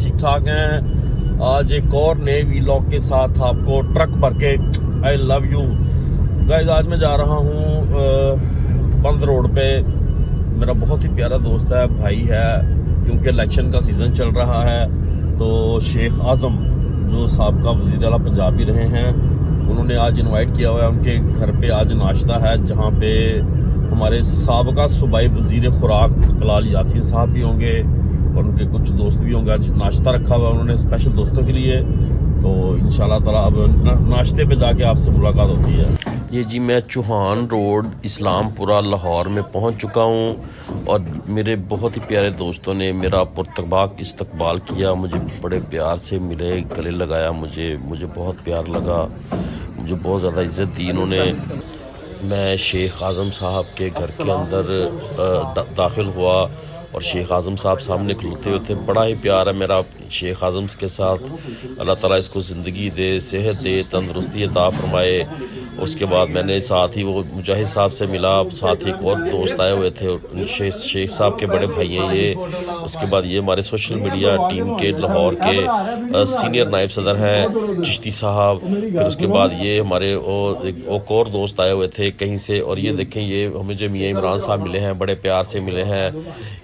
ठीक ठाक हैं। आज एक और नए वीलॉग के साथ आपको ट्रक भर के आई लव यू गाइस। आज मैं जा रहा हूँ बंद रोड पे। मेरा बहुत ही प्यारा दोस्त है, भाई है, क्योंकि इलेक्शन का सीज़न चल रहा है। तो शेख आज़म जो साबका वज़ीर आला पंजाब भी रहे हैं, उन्होंने आज इनवाइट किया हुआ है। उनके घर पे आज नाश्ता है, जहाँ पे हमारे साबका सूबाई वज़ीर खुराक कलाल यासीन साहब भी होंगे और उनके कुछ दोस्त भी होंगे। आज नाश्ता रखा हुआ है उन्होंने स्पेशल दोस्तों के लिए। तो इंशाल्लाह ताला अब नाश्ते पे जाके आपसे मुलाकात होती है। ये जी मैं चौहान रोड इस्लामपुरा लाहौर में पहुंच चुका हूं और मेरे बहुत ही प्यारे दोस्तों ने मेरा पुरतबाक इस्तकबाल किया। मुझे बड़े प्यार से मिले, गले लगाया, मुझे बहुत प्यार लगा, मुझे बहुत ज़्यादा इज़्ज़त दी इन्होंने। मैं शेख आज़म साहब के घर के अंदर दाखिल हुआ और शेख आज़म साहब सामने खलोते हुए थे। बड़ा ही प्यार है मेरा शेख आज़म के साथ। अल्लाह ताला इसको ज़िंदगी दे, सेहत दे, तंदुरुस्ती अता फरमाए। उसके बाद मैंने साथ ही वो मुजाहिद साहब से मिला, साथ ही एक और दोस्त आए हुए थे, शेख साहब के बड़े भाई हैं ये। उसके बाद ये हमारे सोशल मीडिया टीम के लाहौर के सीनियर नायब सदर हैं चिश्ती साहब। फिर उसके बाद ये हमारे एक और दोस्त आए हुए थे कहीं से। और ये देखें, ये मुझे मियाँ इमरान साहब मिले हैं, बड़े प्यार से मिले हैं।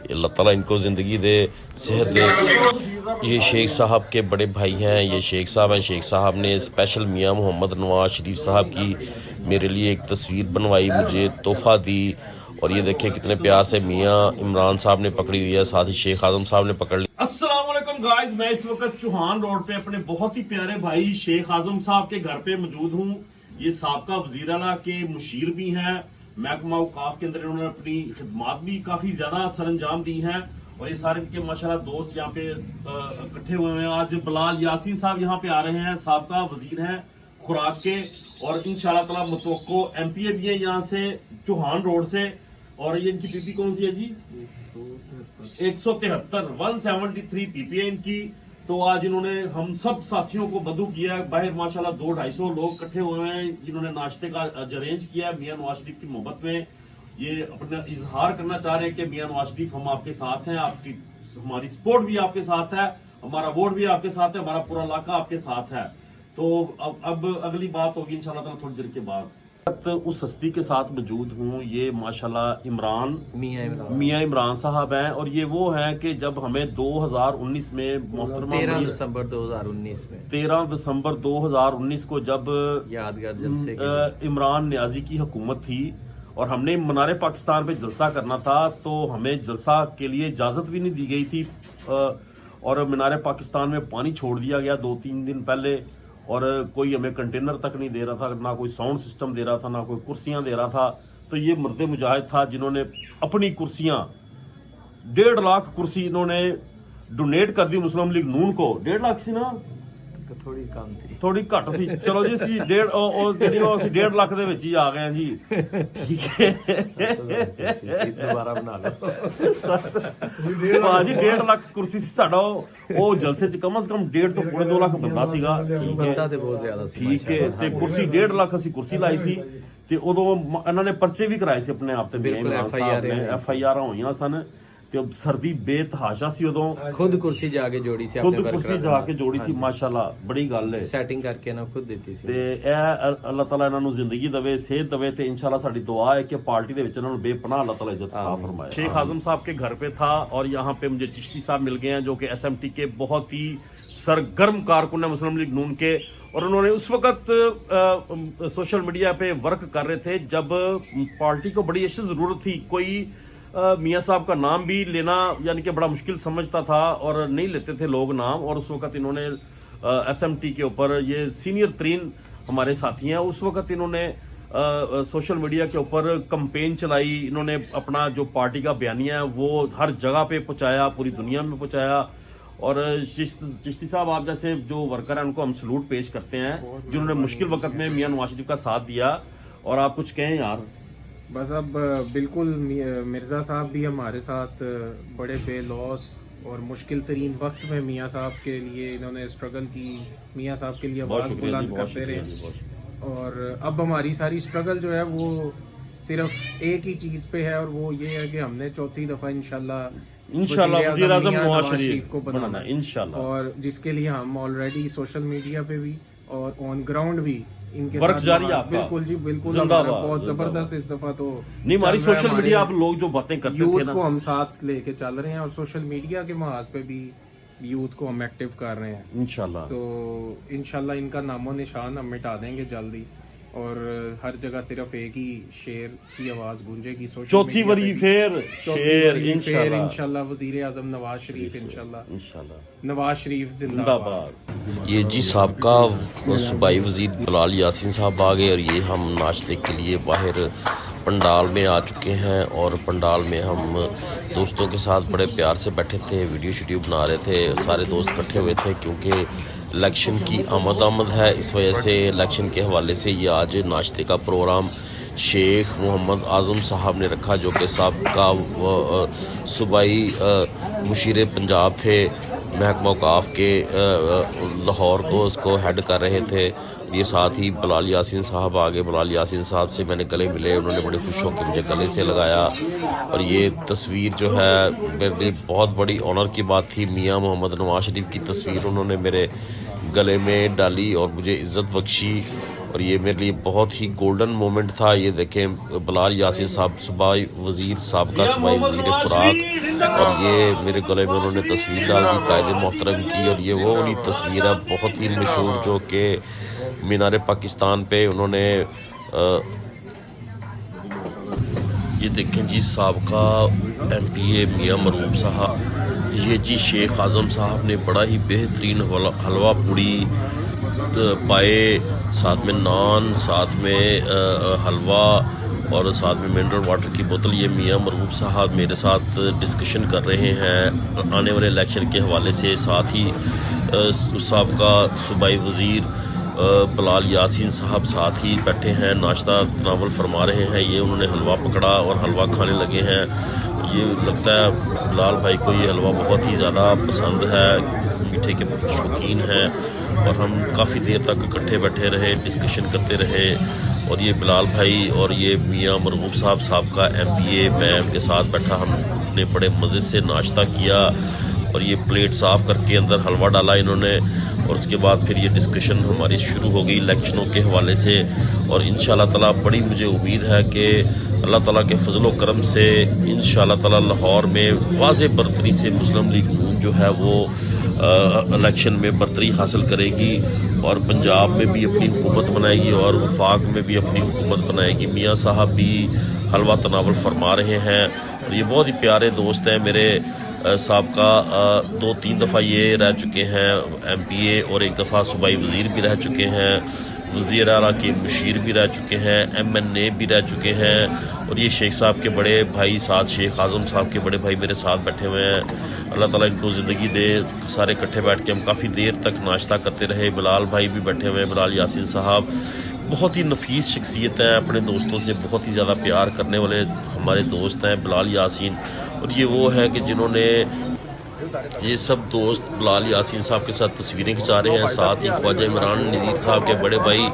अल्लाह ताला इनको ज़िंदगी दे, सेहत दे। ये शेख साहब के बड़े भाई हैं, ये शेख साहब हैं। शेख साहब ने स्पेशल मियाँ मोहम्मद नवाज शरीफ साहब की मेरे लिए एक तस्वीर बनवाई, मुझे तोहफ़ा दी। और ये देखें कितने प्यार से मियाँ इमरान साहब ने पकड़ी हुई है, साथ ही शेख आज़म साहब ने पकड़ ली। अस्सलाम वालेकुम गाइस, मैं इस वक्त चौहान रोड पे अपने बहुत ही प्यारे भाई शेख आज़म साहब के घर पे मौजूद हूँ। ये साबका वज़ीर आला के मुशीर भी हैं। महकमा औकाफ के अंदर इन्होंने अपनी खिदमात भी काफी ज्यादा सरंजाम दी हैं और ये सारे इनके माशाल्लाह दोस्त यहाँ पे इकट्ठे हुए हैं। आज बिलाल यासीन साहब यहाँ पे आ रहे हैं, साबका वजीर हैं खुराक के, और इंशाल्लाह ताला मुतवक्को एमपीए भी है यहाँ से चौहान रोड से। और ये इनकी पीपी कौन सी है जी? 173 पीपी है इनकी। तो आज इन्होंने हम सब साथियों को बदू किया है। बाहर माशाल्लाह 200-250 लोग इकट्ठे हुए हैं, जिन्होंने नाश्ते का अरेंज किया है। मियां नवाज शरीफ की मोहब्बत में ये अपना इजहार करना चाह रहे हैं कि मियां नवाज शरीफ हम आपके साथ हैं, आपकी हमारी सपोर्ट भी आपके साथ है, हमारा वोट भी आपके साथ है, हमारा पूरा इलाका आपके साथ है। तो अब अगली बात होगी इंशाल्लाह ताला थोड़ी देर के बाद। उस हस्ती के साथ मौजूद हूँ, ये माशाल्लाह मियाँ इमरान साहब हैं। और ये वो हैं कि जब हमें 2019 में 13 दिसंबर 2019 को जब यादगार जलसे इमरान न्याजी की हुकूमत थी और हमने मनारे पाकिस्तान पे जलसा करना था, तो हमें जलसा के लिए इजाज़त भी नहीं दी गई थी। और मीनारे पाकिस्तान में पानी छोड़ दिया गया 2-3 दिन पहले, और कोई हमें कंटेनर तक नहीं दे रहा था, ना कोई साउंड सिस्टम दे रहा था, ना कोई कुर्सियां दे रहा था। तो ये मर्द मुजाहिद था जिन्होंने अपनी कुर्सियां 1.5 लाख कुर्सी इन्होंने डोनेट कर दी मुस्लिम लीग नून को। 1.5 लाख सी ना, थोड़ी घट सी, चलो जी ਅਸੀਂ 1.5 ਲੱਖ ਦੇ ਵਿੱਚ ਹੀ ਆ ਗਏ ਜੀ। ਠੀਕ ਹੈ, ਦੁਬਾਰਾ ਬਣਾ ਲਓ ਭਾਜੀ। 1.5 ਲੱਖ ਕੁਰਸੀ ਸੀ ਸਾਡਾ, ਉਹ ਜਲਸੇ ਚ ਕਮ ਸੇ ਕਮ 1.5 ਤੋਂ 2.5 ਲੱਖ ਬੰਦਾ ਸੀਗਾ। ਬੰਦਾ ਤੇ ਬਹੁਤ ਜ਼ਿਆਦਾ ਸੀ। ਠੀਕ ਹੈ, ਤੇ ਕੁਰਸੀ 1.5 ਲੱਖ ਅਸੀਂ ਕੁਰਸੀ ਲਾਈ ਸੀ। ਤੇ ਉਦੋਂ ਇਹਨਾਂ ਨੇ ਪਰਚੇ ਵੀ ਕਰਾਏ ਸੀ ਆਪਣੇ ਆਪ ਤੇ, FIR ਹੋਈਆਂ ਸਨ। ਤੇ ਸਰਦੀ ਬੇਤਹਾਸ਼ਾ ਸੀ ਉਦੋਂ। ਖੁਦ ਕੁਰਸੀ ਜਾ ਕੇ ਜੋੜੀ ਸੀ, ਖੁਦ ਕੁਰਸੀ ਜਾ ਕੇ ਜੋੜੀ ਸੀ, ਮਾਸ਼ਾਅੱਲਾ ਬੜੀ ਗੱਲ ਹੈ। ਸੈਟਿੰਗ ਕਰਕੇ ਨਾ ਖੁਦ ਦਿੱਤੀ ਸੀ। ਤੇ ਇਹ ਅੱਲਾਹ ਤਾਲਾ ਇਹਨਾਂ ਨੂੰ ਜ਼ਿੰਦਗੀ ਦੇਵੇ, ਸਿਹਤ ਦੇਵੇ, ਤੇ इंशाल्लाह ਸਾਡੀ दुआ है कि पार्टी ਦੇ ਵਿੱਚ ਇਹਨਾਂ ਨੂੰ बेपनाह अल्लाह ताला इज्जत अता फरमाए। शेख आज़म साहब के घर पे था और यहाँ पे मुझे चिश्ती साहब मिल गए हैं, जो कि SMT के बहुत ही सरगर्म कारकुन है मुस्लिम लीग नून के। और उन्होंने उस वक्त सोशल मीडिया पे वर्क कर रहे थे जब पार्टी को बड़ी अच्छी जरूरत थी। कोई मियाँ साहब का नाम भी लेना यानी कि बड़ा मुश्किल समझता था और नहीं लेते थे लोग नाम। और उस वक्त इन्होंने SMT के ऊपर, ये सीनियर तरीन हमारे साथी हैं, उस वक्त इन्होंने सोशल मीडिया के ऊपर कंपेन चलाई। इन्होंने अपना जो पार्टी का बयानिया है वो हर जगह पे पहुंचाया, पूरी दुनिया में पहुंचाया। और चिश्ती साहब आप जैसे जो वर्कर हैं उनको हम सलूट पेश करते हैं, जिन्होंने मुश्किल वक्त में मियाँ नवाज शरीफ का साथ दिया। और आप कुछ कहें यार? बस अब बिल्कुल मिर्ज़ा साहब भी हमारे साथ बड़े बेलौस और मुश्किल तरीन वक्त में मियाँ साहब के लिए इन्होंने स्ट्रगल की, मियाँ साहब के लिए आवाज़ बुलंद करते रहे। और अब हमारी सारी स्ट्रगल जो है वो सिर्फ एक ही चीज़ पे है, और वो ये है कि हमने चौथी दफ़ा इंशाल्लाह इंशाल्लाह वज़ीर आज़म मियां नवाज नवाज शरीफ को बनाना है इंशाल्लाह, और जिसके लिए हम ऑलरेडी सोशल मीडिया पे भी और ऑन ग्राउंड भी इनके वर्क साथ जारी है आपका। बिल्कुल जी बिल्कुल, जिंदाबाद, हमारा बहुत जिंदाबाद। जबरदस्त इस दफा तो नहीं हमारी चल रहा है, सोशल मीडिया आप हमारे लोग जो बातें करते थे यूथ ना, को हम साथ लेके चल रहे हैं और सोशल मीडिया के महाज पे भी यूथ को हम एक्टिव कर रहे हैं। इंशाल्लाह तो इंशाल्लाह इनका नामो निशान हम मिटा देंगे जल्दी और हर जगह सिर्फ एक ही शेर की आवाज गूंजेगी। सोशल चौथी मीडिया वरी पे भी। फिर चौथी शेर वरी फिर इंशाल्लाह इंशाल्लाह वजीर आजम नवाज शरीफ इंशाल्लाह इंशाल्लाह नवाज शरीफ जिंदाबाद। जिंदाबाद। ये जी साबका सूबाई वज़ीर बिलाल यासीन साहब आ गए और ये हम नाश्ते के लिए बाहर पंडाल में आ चुके हैं और पंडाल में हम दोस्तों के साथ बड़े प्यार से बैठे थे, वीडियो बना रहे थे, सारे दोस्त इकट्ठे हुए थे क्योंकि इलेक्शन की आमद है, इस वजह से इलेक्शन के हवाले से ये आज नाश्ते का प्रोग्राम शेख मोहम्मद आज़म साहब ने रखा, जो कि साबका सूबाई मुशीर पंजाब थे, महकमा औकाफ के लाहौर को उसको हेड कर रहे थे। ये साथ ही बिलाल यासीन साहब आ गए। बिलाल यासीन साहब से मैंने गले मिले, उन्होंने बड़े खुश होकर मुझे गले से लगाया और ये तस्वीर जो है मेरे लिए बहुत बड़ी ऑनर की बात थी। मियां मोहम्मद नवाज शरीफ की तस्वीर उन्होंने मेरे गले में डाली और मुझे इज़्ज़त बख्शी और ये मेरे लिए बहुत ही गोल्डन मोमेंट था। ये देखें बिलाल यासीन साहब सूबाई वज़ीर, साबका सूबाई वज़ीर खुराक, और ये मेरे गले में उन्होंने तस्वीर डाल दी कायदे मोहतरम की। और ये वो वाली तस्वीर है बहुत ही मशहूर जो कि मीनार पाकिस्तान पे उन्होंने ये देखें जी साबका MPA मियां मरूम साहब, ये जी शेख आज़म साहब ने बड़ा ही बेहतरीन हलवा पूड़ी पाए, साथ में नान, साथ में हलवा और साथ में मिनरल वाटर की बोतल। ये मियां मरूम साहब मेरे साथ डिस्कशन कर रहे हैं आने वाले इलेक्शन के हवाले से। साथ ही साबका सूबाई वज़ीर बिलाल यासीन साहब साथ ही बैठे हैं, नाश्ता तनावल फरमा रहे हैं। ये उन्होंने हलवा पकड़ा और हलवा खाने लगे हैं। ये लगता है बिलाल भाई को ये हलवा बहुत ही ज़्यादा पसंद है, मीठे के शौकीन हैं और हम काफ़ी देर तक इकट्ठे बैठे रहे, डिस्कशन करते रहे। और ये बिलाल भाई और ये मियां मरगूब साहब साबका MPA, मैं उनके साथ बैठा, हमने बड़े मज़े से नाश्ता किया और ये प्लेट साफ़ करके अंदर हलवा डाला इन्होंने और उसके बाद फिर ये डिस्कशन हमारी शुरू हो गई इलेक्शनों के हवाले से। और इंशाअल्लाह ताला बड़ी मुझे उम्मीद है कि अल्लाह ताला के फजल व करम से इंशाअल्लाह ताला लाहौर में वाज़े बरतरी से मुस्लिम लीग नून जो है वो इलेक्शन में बरतरी हासिल करेगी और पंजाब में भी अपनी हुकूमत बनाएगी और वफाक में भी अपनी हुकूमत बनाएगी। मियाँ साहब भी हलवा तनावल फरमा रहे हैं और ये बहुत ही प्यारे दोस्त हैं मेरे। साबका 2-3 दफ़ा ये रह चुके हैं MPA और एक दफ़ा सूबाई वज़ीर भी रह चुके हैं, वज़ीर आला के मुशीर भी रह चुके हैं, MNA भी रह चुके हैं। और ये शेख साहब के बड़े भाई साथ, शेख आज़म साहब के बड़े भाई मेरे साथ बैठे हुए हैं। अल्लाह ताला इनको ज़िंदगी दे। सारे इकट्ठे बैठ के हम काफ़ी देर तक नाश्ता करते रहे। बिलाल भाई भी बैठे हुए हैं, बिलाल यासीन साहब बहुत ही नफीस शख्सियत है, अपने दोस्तों से बहुत ही ज़्यादा प्यार करने वाले हमारे दोस्त हैं बिलाल यासीन। और ये वो है कि जिन्होंने ये सब दोस्त बिलाल यासीन साहब के साथ तस्वीरें खिंचा रहे हैं। साथ ही ख्वाजा इमरान नज़ीर साहब के बड़े भाई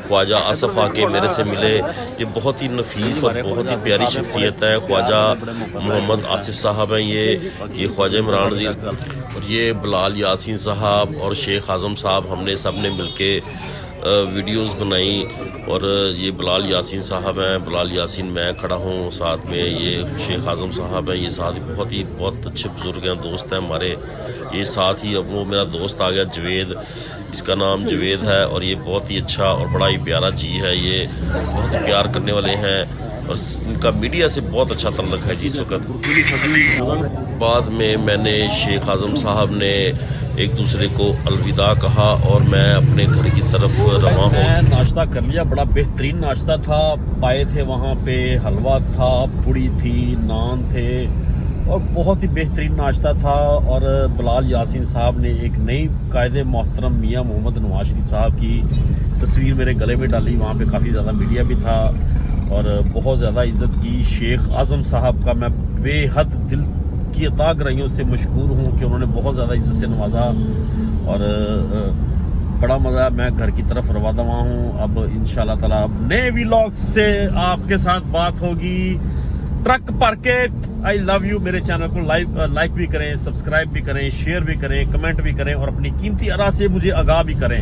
ख्वाजा आसफ़ आके मेरे से मिले। ये बहुत ही नफीस और बहुत ही प्यारी शख्सियत है। ख्वाजा मोहम्मद आसिफ साहब हैं, ये ख्वाजा इमरान नज़ीर और ये बिलाल यासीन साहब और शेख आज़म साहब, हमने सब ने मिल के वीडियोस बनाई। और ये बिलाल यासीन साहब हैं, बिलाल यासीन मैं खड़ा हूँ, साथ में ये शेख आज़म साहब हैं, ये साथ ही बहुत अच्छे बुज़ुर्ग हैं, दोस्त हैं हमारे। ये साथ ही अब वो मेरा दोस्त आ गया जवेद, इसका नाम जवेद है और ये बहुत ही अच्छा और बड़ा ही प्यारा जी है। ये बहुत ही प्यार करने वाले हैं और इनका मीडिया से बहुत अच्छा तल्लुक़ है जी। इस वक्त बाद में मैंने शेख आज़म साहब ने एक दूसरे को अलविदा कहा और मैं अपने घर की तरफ रवाना हूँ। मैं नाश्ता कर लिया, बड़ा बेहतरीन नाश्ता था। पाए थे वहाँ पे, हलवा था, पूड़ी थी, नान थे और बहुत ही बेहतरीन नाश्ता था। और बिलाल यासीन साहब ने एक नई कायदे मोहतरम मियां मोहम्मद नवाज शरीफ साहब की तस्वीर मेरे गले में डाली। वहाँ पे काफ़ी ज़्यादा मीडिया भी था और बहुत ज़्यादा इज़्ज़त की। शेख आज़म साहब का मैं बेहद दिल की अता गराइयों से मशकूर हूँ कि उन्होंने बहुत ज़्यादा इज़्ज़त से नवाजा और बड़ा मज़ा। मैं घर की तरफ रवाना हूँ। अब इंशाअल्लाह ताला अब नए व्लॉग से आपके साथ बात होगी। ट्रक भर के आई लव यू। मेरे चैनल को लाइक भी करें, सब्सक्राइब भी करें, शेयर भी करें, कमेंट भी करें और अपनी कीमती आरा से मुझे आगाह भी करें।